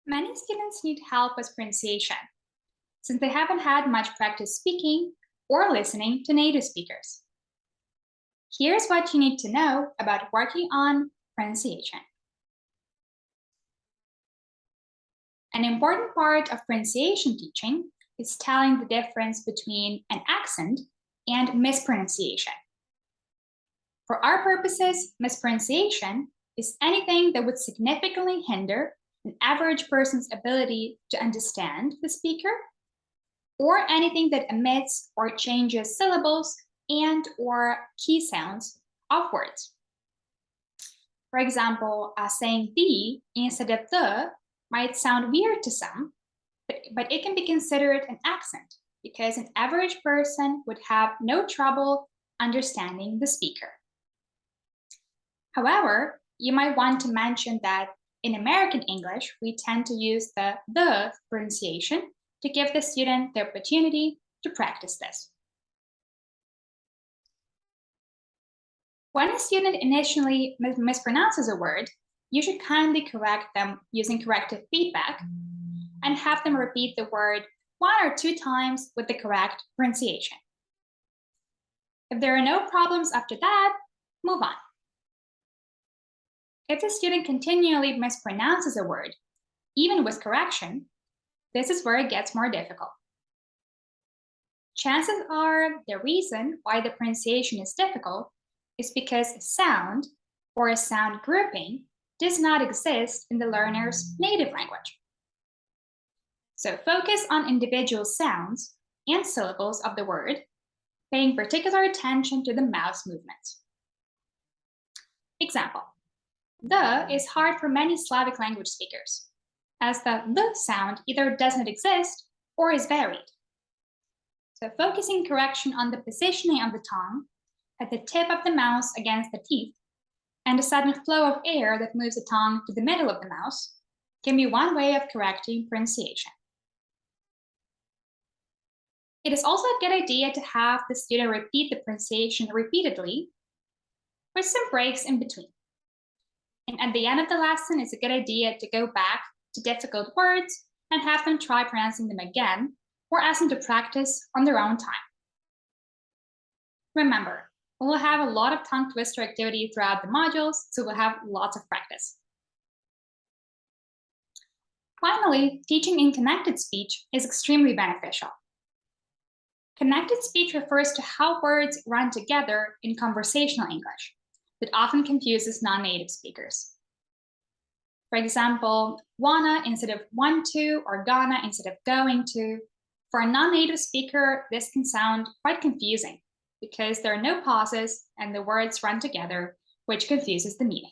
Many students need help with pronunciation, since they haven't had much practice speaking or listening to native speakers. Here's what you need to know about working on pronunciation. An important part of pronunciation teaching is telling the difference between an accent and mispronunciation. For our purposes, mispronunciation is anything that would significantly hinder an average person's ability to understand the speaker, or anything that omits or changes syllables and/or key sounds of words. For example, saying the instead of the might sound weird to some, but it can be considered an accent because an average person would have no trouble understanding the speaker. However, you might want to mention that in American English, we tend to use the pronunciation to give the student the opportunity to practice this. When a student initially mispronounces a word, you should kindly correct them using corrective feedback and have them repeat the word 1 or 2 times with the correct pronunciation. If there are no problems after that, move on. If the student continually mispronounces a word, even with correction, this is where it gets more difficult. Chances are the reason why the pronunciation is difficult is because a sound or a sound grouping does not exist in the learner's native language. So focus on individual sounds and syllables of the word, paying particular attention to the mouth movements. Example: the is hard for many Slavic language speakers, as the sound either doesn't exist or is varied. So focusing correction on the positioning of the tongue at the tip of the mouth against the teeth and a sudden flow of air that moves the tongue to the middle of the mouth can be one way of correcting pronunciation. It is also a good idea to have the student repeat the pronunciation repeatedly with some breaks in between. And at the end of the lesson, it's a good idea to go back to difficult words and have them try pronouncing them again, or ask them to practice on their own time. Remember, we will have a lot of tongue twister activity throughout the modules, so we'll have lots of practice. Finally, teaching in connected speech is extremely beneficial. Connected speech refers to how words run together in conversational English that often confuses non-native speakers. For example, wanna instead of want to, or gonna instead of going to. For a non-native speaker, this can sound quite confusing because there are no pauses and the words run together, which confuses the meaning.